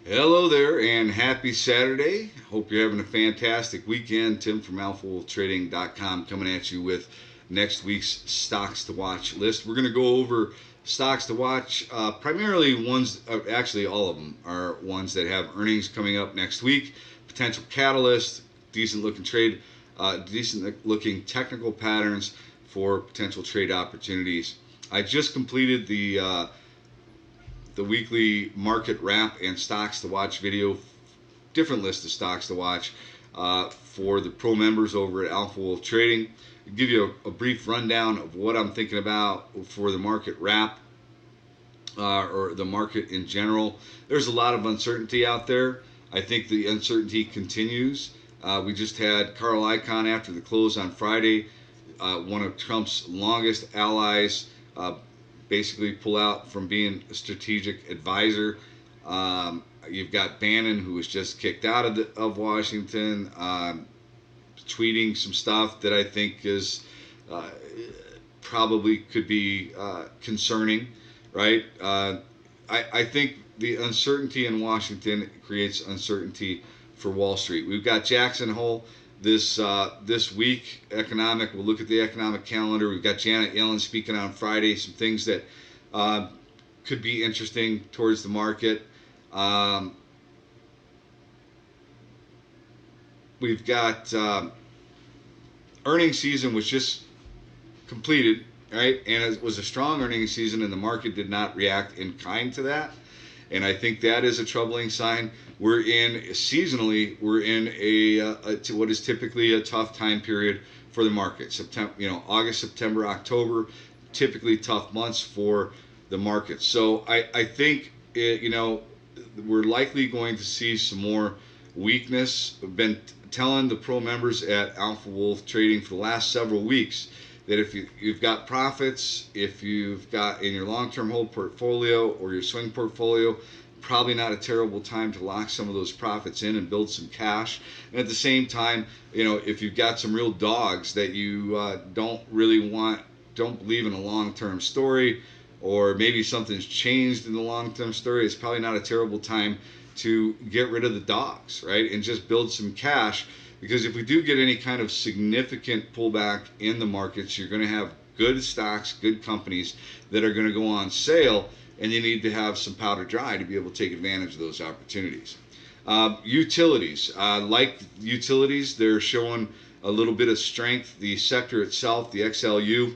Hello there and happy Saturday. Hope you're having a fantastic weekend. Tim from AlphaWolfTrading.com coming at you with next week's stocks to watch list. We're going to go over stocks to watch, primarily ones, actually all of them are ones that have earnings coming up next week, potential catalyst, decent looking trade, decent looking technical patterns for potential trade opportunities. I just completed the weekly market wrap and stocks to watch video, different list of stocks to watch for the pro members over at Alpha Wolf Trading. I'll give you a brief rundown of what I'm thinking about for the market wrap or the market in general. There's a lot of uncertainty out there. I think the uncertainty continues. We just had Carl Icahn after the close on Friday, one of Trump's longest allies, basically pull out from being a strategic advisor. You've got Bannon, who was just kicked out of Washington, tweeting some stuff that I think is probably could be concerning, right? I think the uncertainty in Washington creates uncertainty for Wall Street. We've got Jackson Hole this week, economic. We'll look at the economic calendar. We've got Janet Yellen speaking on Friday, some things that could be interesting towards the market. We've got earnings season was just completed, right? And it was a strong earnings season, and the market did not react in kind to that. And I think that is a troubling sign. We're in seasonally, we're in what is typically a tough time period for the market. September, August, September, October, typically tough months for the market. So I think we're likely going to see some more weakness. I've been telling the pro members at Alpha Wolf Trading for the last several weeks that if you've got profits, if you've got in your long-term hold portfolio or your swing portfolio, probably not a terrible time to lock some of those profits in and build some cash. And at the same time, if you've got some real dogs that you don't believe in a long-term story, or maybe something's changed in the long-term story, it's probably not a terrible time to get rid of the dogs, right? And just build some cash. Because if we do get any kind of significant pullback in the markets, you're going to have good stocks, good companies that are going to go on sale, and you need to have some powder dry to be able to take advantage of those opportunities. Utilities, like utilities, they're showing a little bit of strength. The sector itself, the XLU,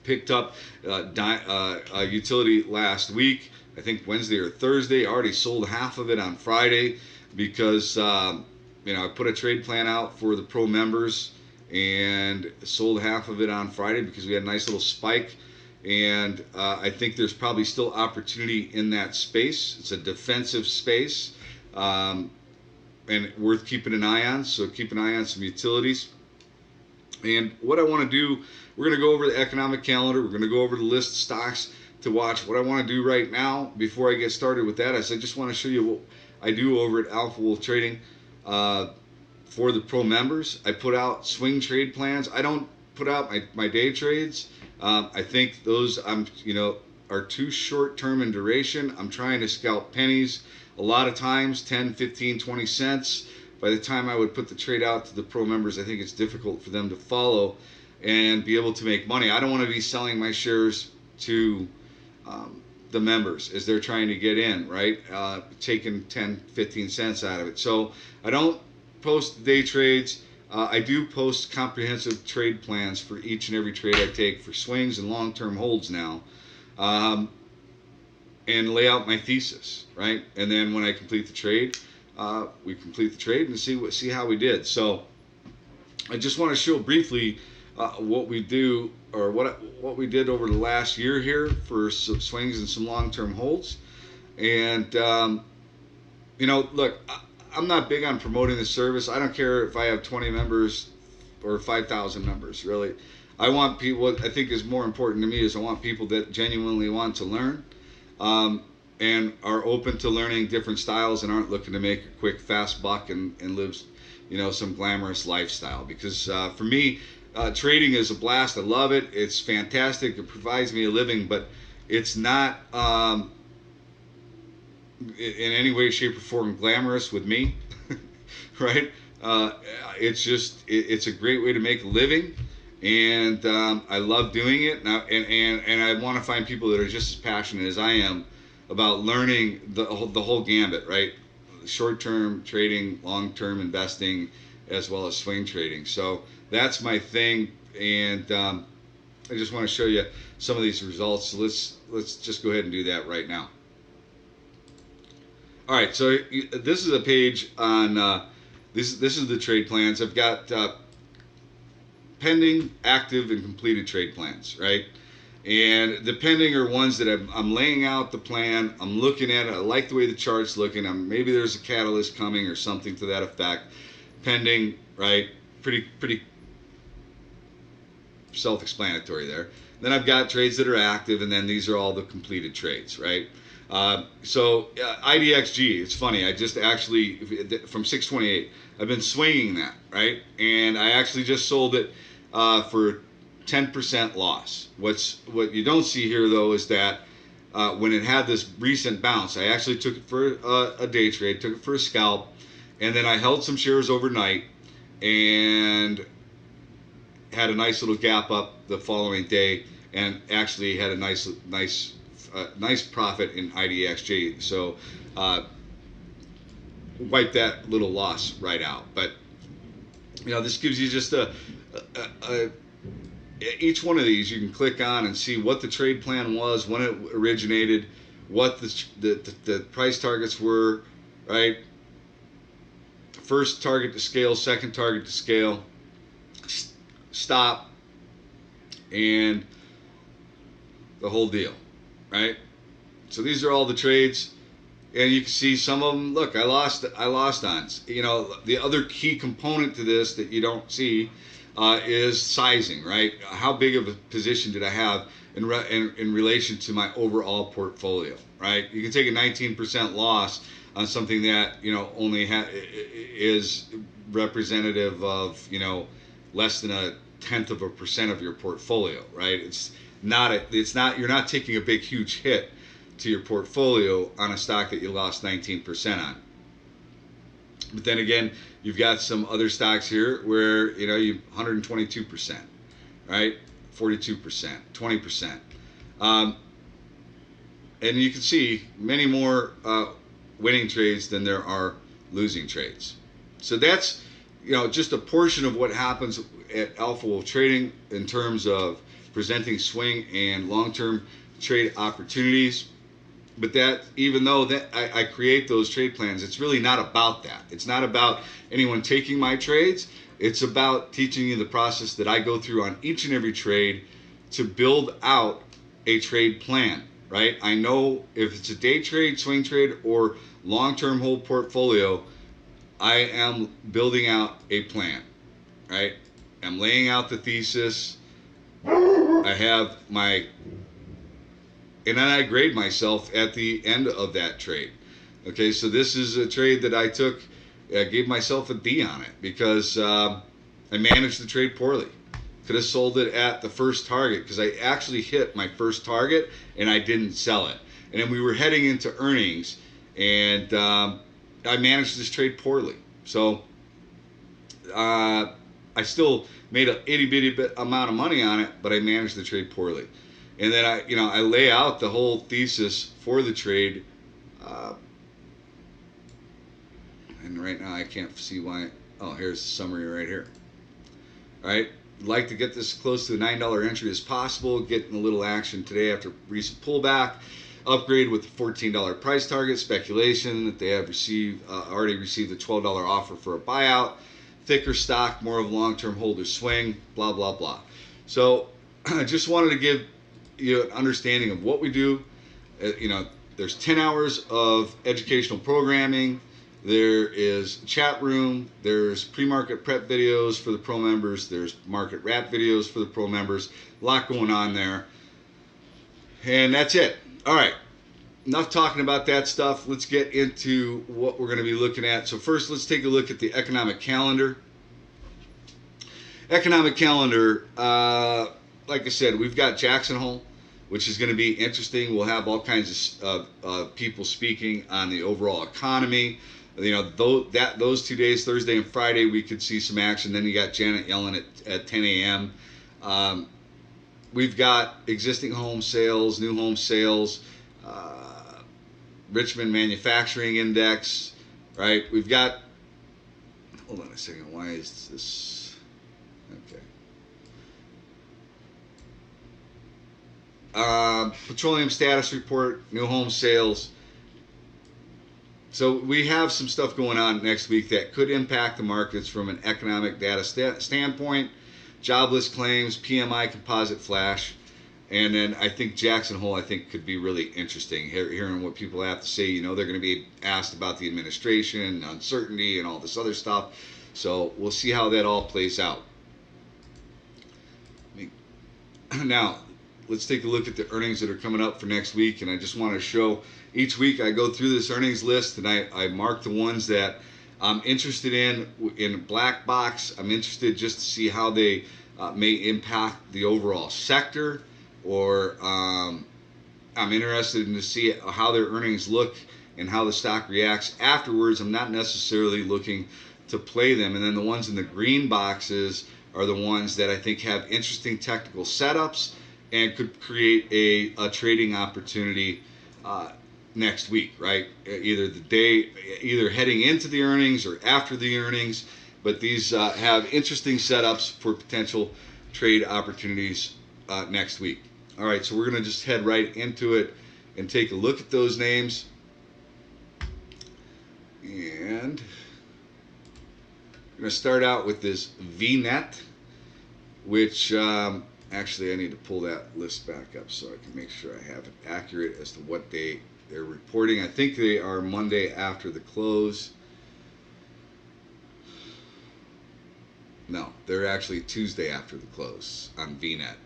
picked up a utility last week, I think Wednesday or Thursday. I already sold half of it on Friday because I put a trade plan out for the pro members and sold half of it on Friday because we had a nice little spike. And I think there's probably still opportunity in that space. It's a defensive space and worth keeping an eye on. So keep an eye on some utilities. And what I want to do, we're going to go over the economic calendar. We're going to go over the list of stocks to watch. What I want to do right now, before I get started with that, is I just want to show you what I do over at Alpha Wolf Trading. For the pro members, I put out swing trade plans. I don't put out my day trades. I think those are too short term in duration. I'm trying to scalp pennies. A lot of times 10, 15, 20 cents. By the time I would put the trade out to the pro members, I think it's difficult for them to follow and be able to make money. I don't want to be selling my shares to the members as they're trying to get in, right? Taking 10, 15 cents out of it. So I don't post day trades. I do post comprehensive trade plans for each and every trade I take for swings and long-term holds now, and lay out my thesis, right? And then when I complete the trade, we complete the trade and see how we did. So I just want to show briefly what we do, or what we did over the last year here for some swings and some long-term holds. And look, I'm not big on promoting the service. I don't care if I have 20 members or 5,000 members, really. I want people, what I think is more important to me is I want people that genuinely want to learn and are open to learning different styles and aren't looking to make a quick, fast buck and live, some glamorous lifestyle. Because for me, trading is a blast. I love it. It's fantastic. It provides me a living, but it's not in any way, shape, or form glamorous with me, right? It's just it's a great way to make a living, and I love doing it. And I want to find people that are just as passionate as I am about learning the whole gambit, right? Short-term trading, long-term investing, as well as swing trading. So that's my thing, and I just want to show you some of these results. So let's just go ahead and do that right now. All right, so this is a page on this is the trade plans. I've got pending, active, and completed trade plans, right? And the pending are ones that I'm laying out the plan. I'm looking at it. I like the way the chart's looking. Maybe there's a catalyst coming or something to that effect. Pending, right? Pretty self-explanatory there. Then I've got trades that are active, and then these are all the completed trades, right? So IDXG, it's funny. I just actually from 628, I've been swinging that, right? And I actually just sold it for 10% loss. What you don't see here though is that when it had this recent bounce, I actually took it for a day trade, took it for a scalp, and then I held some shares overnight and had a nice little gap up the following day, and actually had a nice profit in IDXG. So wipe that little loss right out. But this gives you just each one of these you can click on and see what the trade plan was, when it originated, what the price targets were, right? First target to scale, second target to scale, stop, and the whole deal, right? So these are all the trades, and you can see some of them. Look, I lost on. The other key component to this that you don't see is sizing, right? How big of a position did I have in relation to my overall portfolio, right? You can take a 19% loss on something that only is representative of less than 0.1% of your portfolio, right? It's not you're not taking a big huge hit to your portfolio on a stock that you lost 19% on. But then again, you've got some other stocks here where you 122%, right? 42%, 20%, and you can see many more winning trades than there are losing trades. So that's just a portion of what happens at Alpha Wolf Trading in terms of presenting swing and long-term trade opportunities. But that, even though that I create those trade plans, it's really not about that. It's not about anyone taking my trades. It's about teaching you the process that I go through on each and every trade to build out a trade plan, right? I know if it's a day trade, swing trade, or long-term hold portfolio, I am building out a plan, right? I'm laying out the thesis. I have and then I grade myself at the end of that trade. Okay, so this is a trade that I took, gave myself a D on it because I managed the trade poorly. Could have sold it at the first target because I actually hit my first target and I didn't sell it. And then we were heading into earnings, and I managed this trade poorly. So I still made an itty bitty amount of money on it, but I managed the trade poorly. And then I lay out the whole thesis for the trade, and right now I can't see why. Oh, here's the summary right here. All right, like to get this close to the $9 entry as possible. Getting a little action today after recent pullback. Upgrade with the $14 price target. Speculation that they have already received a $12 offer for a buyout. Thicker stock, more of a long-term holder swing. Blah blah blah. So I just wanted to give you an understanding of what we do. There's 10 hours of educational programming. There is chat room. There's pre-market prep videos for the pro members. There's market wrap videos for the pro members. A lot going on there. And that's it. All right. Enough talking about that stuff. Let's get into what we're going to be looking at. So first, let's take a look at the economic calendar. Economic calendar, like I said, we've got Jackson Hole. which is going to be interesting. We'll have all kinds of people speaking on the overall economy. You know, those 2 days, Thursday and Friday, we could see some action. Then you got Janet Yellen at 10 a.m. We've got existing home sales, new home sales, Richmond Manufacturing Index, right? We've got, hold on a second, why is this, okay. Petroleum status report, new home sales. So we have some stuff going on next week that could impact the markets from an economic data standpoint. Jobless claims, PMI composite flash, and then I think Jackson Hole, I think, could be really interesting. Hearing what people have to say, you know, they're going to be asked about the administration, uncertainty, and all this other stuff. So we'll see how that all plays out. Now, let's take a look at the earnings that are coming up for next week, and I just want to show. Each week I go through this earnings list and I mark the ones that I'm interested in black box. I'm interested just to see how they may impact the overall sector, or I'm interested in to see how their earnings look and how the stock reacts afterwards. I'm not necessarily looking to play them. And then the ones in the green boxes are the ones that I think have interesting technical setups and could create a trading opportunity next week, right? Either heading into the earnings or after the earnings, but these have interesting setups for potential trade opportunities next week. All right, so we're going to just head right into it and take a look at those names. And we're going to start out with this VNET, which actually I need to pull that list back up so I can make sure I have it accurate as to what they're reporting. I think they are Monday after the close. No, they're actually Tuesday after the close on VNET.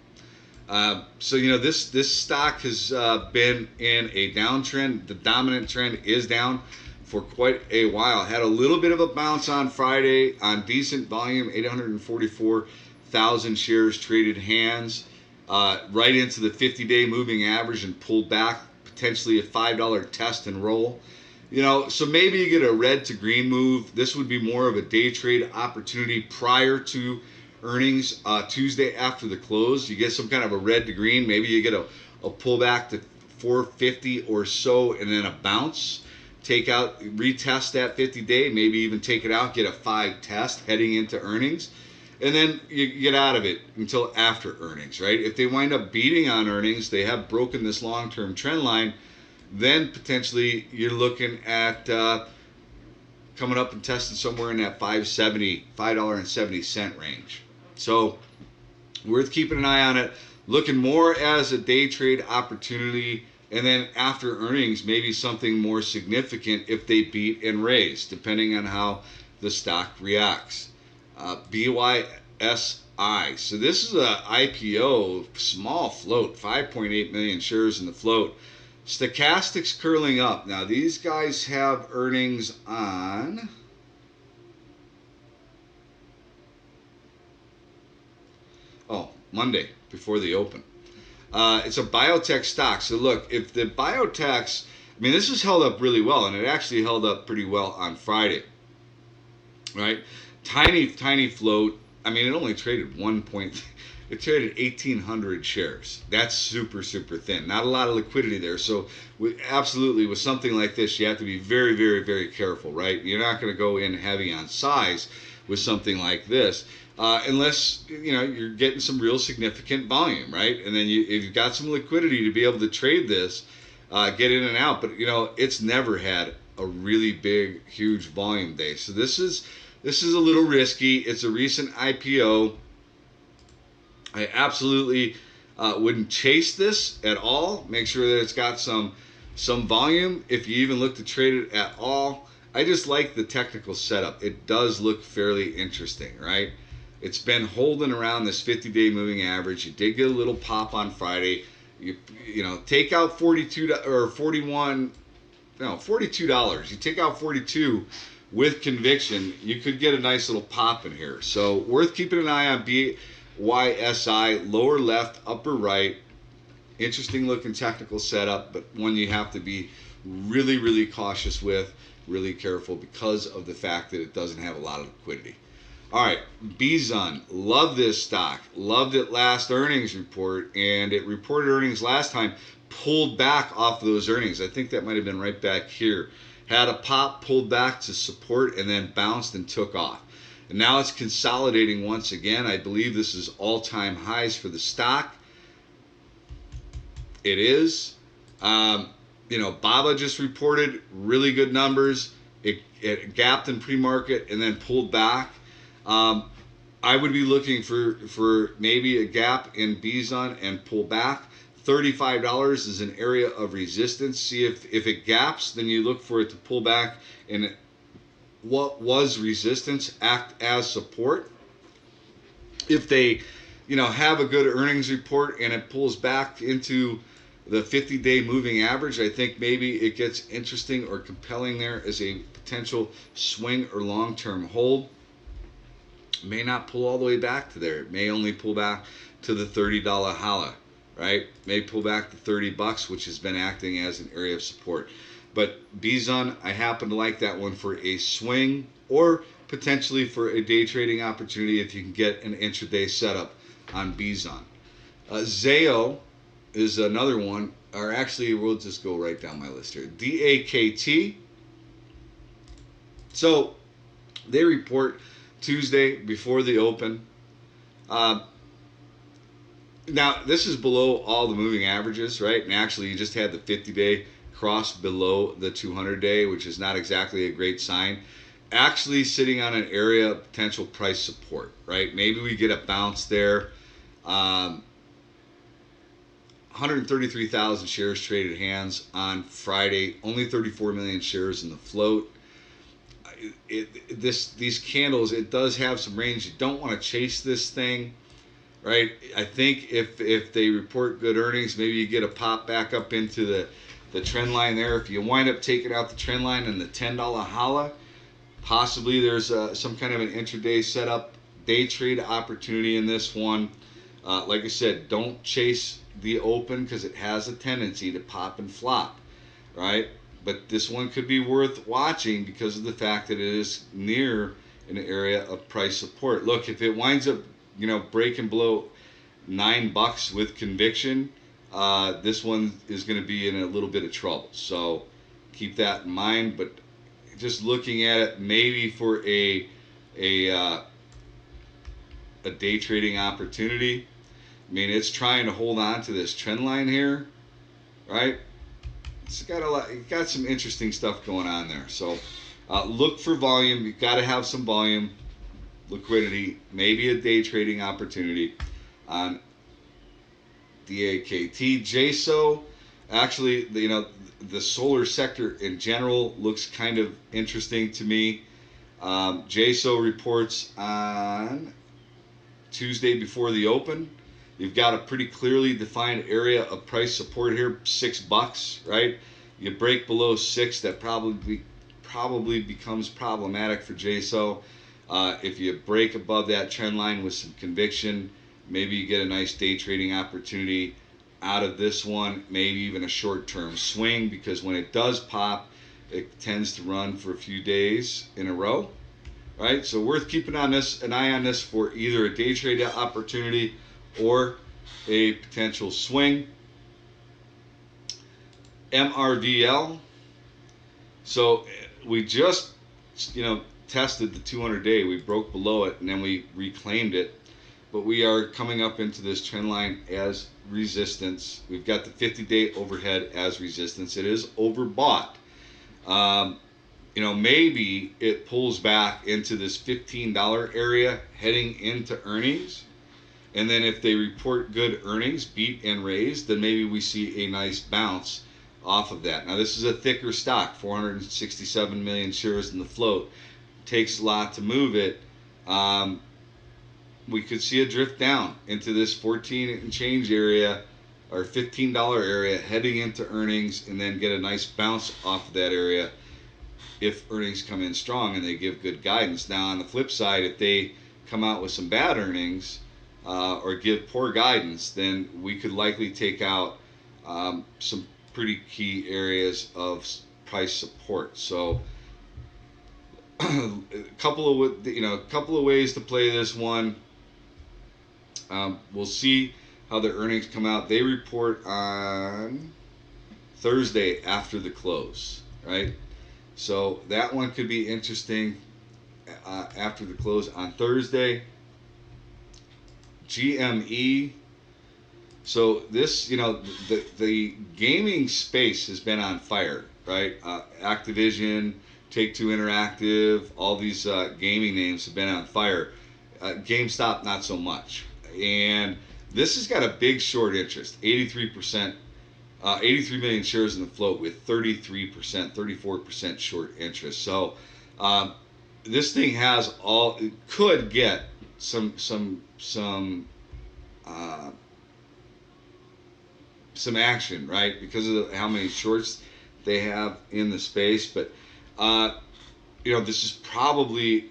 So, you know, this stock has been in a downtrend. The dominant trend is down for quite a while. Had a little bit of a bounce on Friday on decent volume, 844,000 shares traded hands, right into the 50-day moving average and pulled back, potentially a $5 test and roll. You know, so maybe you get a red to green move. This would be more of a day trade opportunity prior to earnings Tuesday after the close. You get some kind of a red to green. Maybe you get a pullback to 450 or so and then a bounce. Take out, retest that 50-day, maybe even take it out, get a 5 test heading into earnings. And then you get out of it until after earnings, right? If they wind up beating on earnings, they have broken this long-term trend line, then potentially you're looking at coming up and testing somewhere in that $5.70 range. So worth keeping an eye on it, looking more as a day trade opportunity, and then after earnings, maybe something more significant if they beat and raise, depending on how the stock reacts. BYSI. So this is a IPO, small float, 5.8 million shares in the float. Stochastics curling up. Now these guys have earnings on Monday before the open. It's a biotech stock. So look, if the biotechs, I mean, this has held up really well, and it actually held up pretty well on Friday, right? Tiny float. I mean, it only traded it traded 1,800 shares. That's super thin. Not a lot of liquidity there. So absolutely, with something like this, you have to be very careful, right? You're not going to go in heavy on size with something like this, unless you're getting some real significant volume, right? And then if you've got some liquidity to be able to trade this, get in and out. But it's never had a really big, huge volume day. So this is a little risky. It's a recent IPO. I absolutely wouldn't chase this at all. Make sure that it's got some volume. If you even look to trade it at all, I just like the technical setup. It does look fairly interesting, right? It's been holding around this 50-day moving average. You did get a little pop on Friday. You take out $42 or $42. You take out 42 with conviction, you could get a nice little pop in here. So worth keeping an eye on. BYSI, lower left, upper right. Interesting looking technical setup, but one you have to be really, really cautious with, really careful because of the fact that it doesn't have a lot of liquidity. All right, BZUN, love this stock. Loved it last earnings report, and it reported earnings last time, pulled back off of those earnings. I think that might have been right back here. Had a pop, pulled back to support, and then bounced and took off. And now it's consolidating once again. I believe this is all-time highs for the stock. It is. You know, BABA just reported really good numbers. It gapped in pre-market and then pulled back. I would be looking for maybe a gap in BZUN and pull back. $35 is an area of resistance. See if it gaps, then you look for it to pull back, and what was resistance act as support. If they, you know, have a good earnings report and it pulls back into the 50-day moving average, I think maybe it gets interesting or compelling there as a potential swing or long-term hold. May not pull all the way back to there. It may only pull back to the $30 holla, right? May pull back to $30, which has been acting as an area of support. But BZUN, I happen to like that one for a swing or potentially for a day trading opportunity if you can get an intraday setup on BZUN. ZAYO is another one, or actually we'll just go right down my list here. DAKT. So they report Tuesday before the open. Now this is below all the moving averages, right? And actually you just had the 50-day cross below the 200-day, which is not exactly a great sign. Actually sitting on an area of potential price support, right? Maybe we get a bounce there. 133,000 shares traded hands on Friday. Only 34 million shares in the float. These candles, it does have some range. You don't want to chase this thing, right? I think if they report good earnings, maybe you get a pop back up into the trend line there. If you wind up taking out the trend line and the $10 holla, possibly there's some kind of an intraday setup, day trade opportunity in this one. Like I said, don't chase the open because it has a tendency to pop and flop, right? But this one could be worth watching because of the fact that it is near an area of price support. Look, if it winds up, you know, breaking below $9 with conviction, this one is going to be in a little bit of trouble. So keep that in mind. But just looking at it, maybe for a day trading opportunity. I mean, it's trying to hold on to this trend line here, right? It's got some interesting stuff going on there. So look for volume. You've got to have some volume, liquidity, maybe a day trading opportunity on DAKT. JASO, actually, you know, the solar sector in general looks kind of interesting to me. JASO reports on Tuesday before the open. You've got a pretty clearly defined area of price support here, $6, right? You break below 6, that probably becomes problematic for JASO. If you break above that trend line with some conviction, maybe you get a nice day trading opportunity out of this one, maybe even a short-term swing, because when it does pop, it tends to run for a few days in a row, right? So worth keeping an eye on this for either a day trade opportunity or a potential swing. MRVL. So we just, you know, tested the 200-day. We broke below it and then we reclaimed it. But we are coming up into this trend line as resistance. We've got the 50-day overhead as resistance. It is overbought. You know, maybe it pulls back into this $15 area heading into earnings. And then if they report good earnings, beat and raise, then maybe we see a nice bounce off of that. Now this is a thicker stock, 467 million shares in the float. Takes a lot to move it. We could see a drift down into this 14 and change area or $15 area heading into earnings, and then get a nice bounce off of that area if earnings come in strong and they give good guidance. Now on the flip side, if they come out with some bad earnings, or give poor guidance, then we could likely take out some pretty key areas of price support. So a couple of ways to play this one. We'll see how their earnings come out. They report on Thursday after the close, right? So that one could be interesting after the close on Thursday. GME. So this, the gaming space has been on fire, right? Activision, Take-Two Interactive, all these gaming names have been on fire. GameStop, not so much. And this has got a big short interest, 83%, 83 million shares in the float with 33%, 34% short interest. So this thing has it could get some action, right? Because of how many shorts they have in the space. But this is probably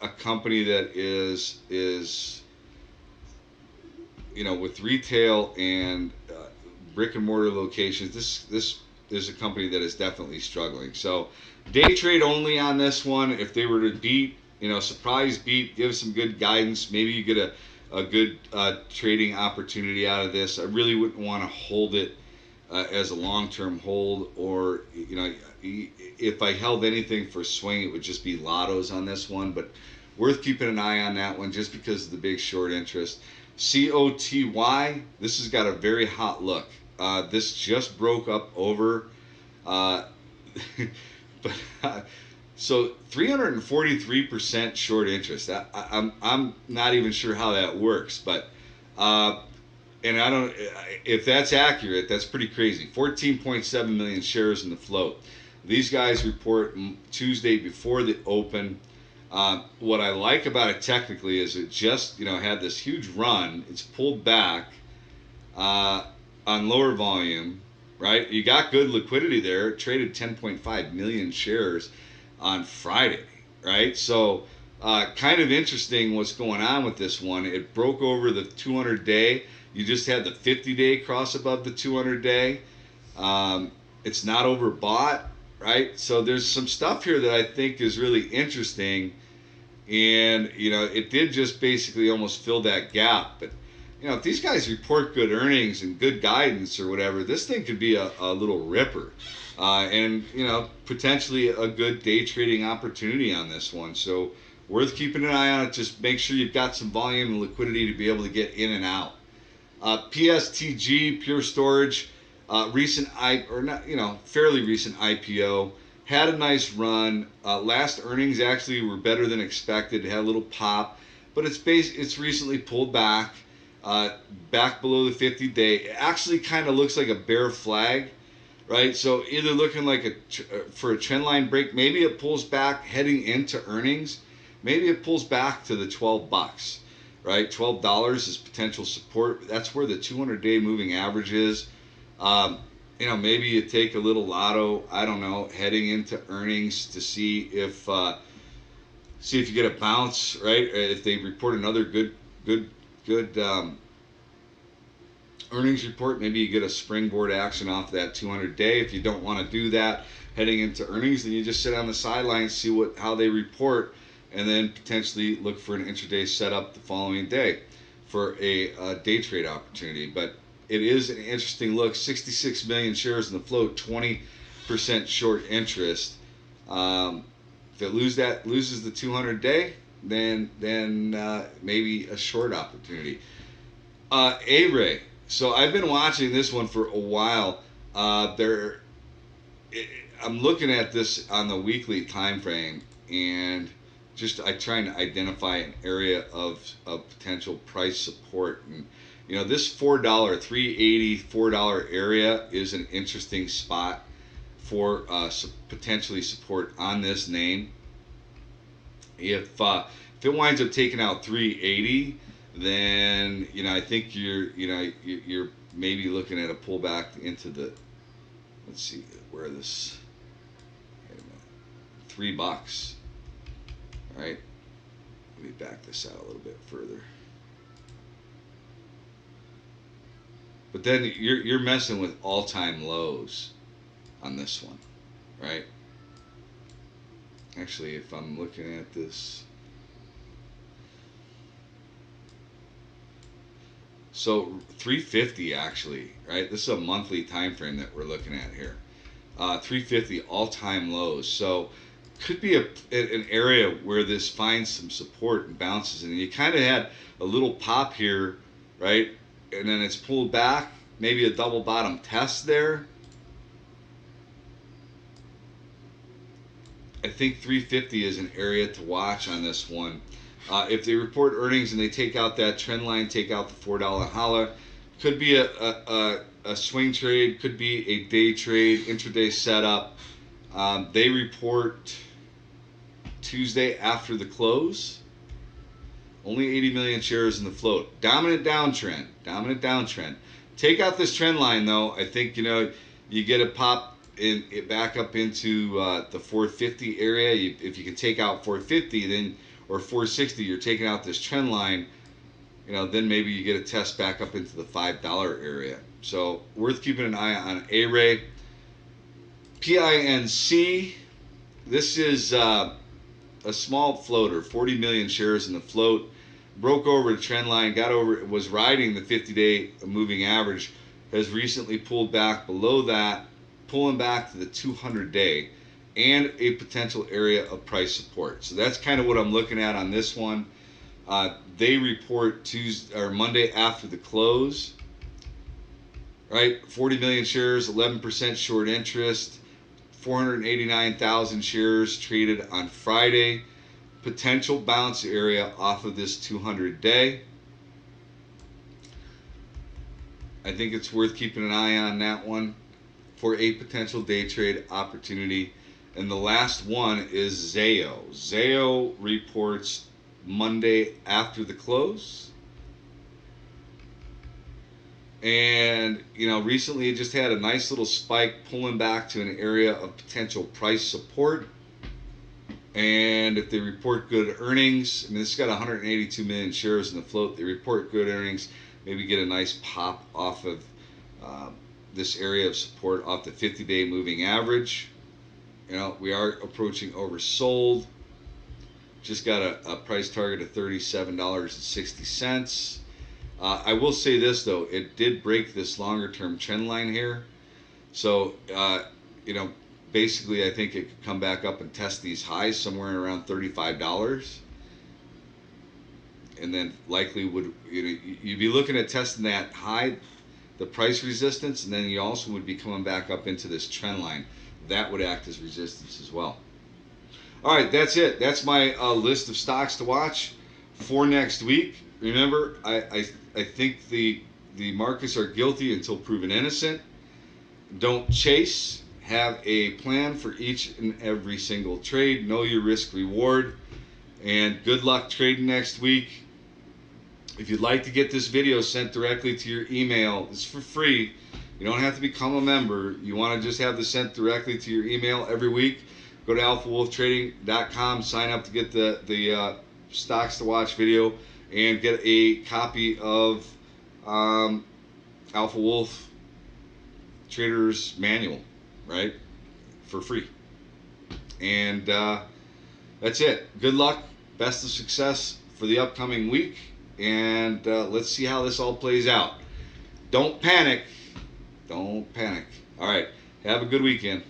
a company that is with retail and brick and mortar locations. This is a company that is definitely struggling. So day trade only on this one. If they were to beat, surprise beat, give some good guidance, maybe you get a good trading opportunity out of this. I really wouldn't want to hold it as a long-term hold, or if I held anything for a swing, it would just be lottos on this one. But worth keeping an eye on that one just because of the big short interest. COTY, this has got a very hot look. This just broke up over, but so 343% short interest. I'm not even sure how that works, but and I don't, if that's accurate, that's pretty crazy. 14.7 million shares in the float. These guys report Tuesday before the open. What I like about it technically is it just had this huge run. It's pulled back on lower volume, right? You got good liquidity there. It traded 10.5 million shares on Friday, right? So kind of interesting what's going on with this one. It broke over the 200-day. You just had the 50-day cross above the 200-day. It's not overbought, right? So there's some stuff here that I think is really interesting. And, it did just basically almost fill that gap. But, if these guys report good earnings and good guidance or whatever, this thing could be a little ripper. And, potentially a good day trading opportunity on this one. So worth keeping an eye on it. Just make sure you've got some volume and liquidity to be able to get in and out. PSTG, Pure Storage, fairly recent IPO. Had a nice run. Last earnings actually were better than expected. It had a little pop, but it's recently pulled back below the 50-day. It actually kind of looks like a bear flag, right? So either looking like for a trend line break. Maybe it pulls back heading into earnings. Maybe it pulls back to the $12, right? $12 is potential support. That's where the 200-day moving average is. Maybe you take a little lotto, I don't know, heading into earnings to see if you get a bounce, right? If they report another good earnings report, maybe you get a springboard action off that 200-day. If you don't want to do that heading into earnings, then you just sit on the sidelines, see how they report, and then potentially look for an intraday setup the following day for a day trade opportunity. But it is an interesting look. 66 million shares in the float, 20% short interest. If it loses the 200-day, then maybe a short opportunity. ARAY. So I've been watching this one for a while. I'm looking at this on the weekly time frame, and I'm trying to identify an area of potential price support. And this $4 area is an interesting spot for potentially support on this name. If it winds up taking out 380, then I think you're maybe looking at a pullback into the, let's see where this, wait a minute, $3. All right, let me back this out a little bit further. But then you're messing with all-time lows on this one, right? Actually, if I'm looking at this, so 350 actually, right? This is a monthly time frame that we're looking at here. 350 all-time lows. So could be an area where this finds some support and bounces, and you kind of had a little pop here, right? And then it's pulled back, maybe a double bottom test there. I think 350 is an area to watch on this one. If they report earnings and they take out that trend line, take out the $4 holla, could be a swing trade, could be a day trade, intraday setup. They report Tuesday after the close. Only 80 million shares in the float. Dominant downtrend. Dominant downtrend. Take out this trend line though. I think you get a pop in it back up into the 450 area. If you can take out 450, then or 460, you're taking out this trend line. Then maybe you get a test back up into the $5 area. So worth keeping an eye on. ARAY, PINC. This is a small floater, 40 million shares in the float. Broke over the trend line, got over, was riding the 50-day moving average, has recently pulled back below that, pulling back to the 200-day and a potential area of price support. So that's kind of what I'm looking at on this one. They report Tuesday or Monday after the close, right? 40 million shares, 11% short interest, 489,000 shares traded on Friday. Potential bounce area off of this 200-day. I think it's worth keeping an eye on that one for a potential day trade opportunity. And the last one is ZAYO. ZAYO reports Monday after the close. And recently it just had a nice little spike pulling back to an area of potential price support. And if they report good earnings, this has got 182 million shares in the float. They report good earnings, maybe get a nice pop off of this area of support off the 50-day moving average. We are approaching oversold. Just got a price target of $37.60. I will say this though, it did break this longer term trend line here. So, basically I think it could come back up and test these highs somewhere around $35. And then likely you'd be looking at testing that high, the price resistance, and then you also would be coming back up into this trend line. That would act as resistance as well. All right, that's it. That's my list of stocks to watch for next week. Remember, I think the markets are guilty until proven innocent. Don't chase. Have a plan for each and every single trade. Know your risk reward. And good luck trading next week. If you'd like to get this video sent directly to your email, it's for free. You don't have to become a member. You want to just have this sent directly to your email every week. Go to alphawolftrading.com, sign up to get the stocks to watch video, and get a copy of Alpha Wolf Trader's Manual, right, for free. And that's it. Good luck, best of success for the upcoming week, and let's see how this all plays out. Don't panic. Don't panic. All right, have a good weekend.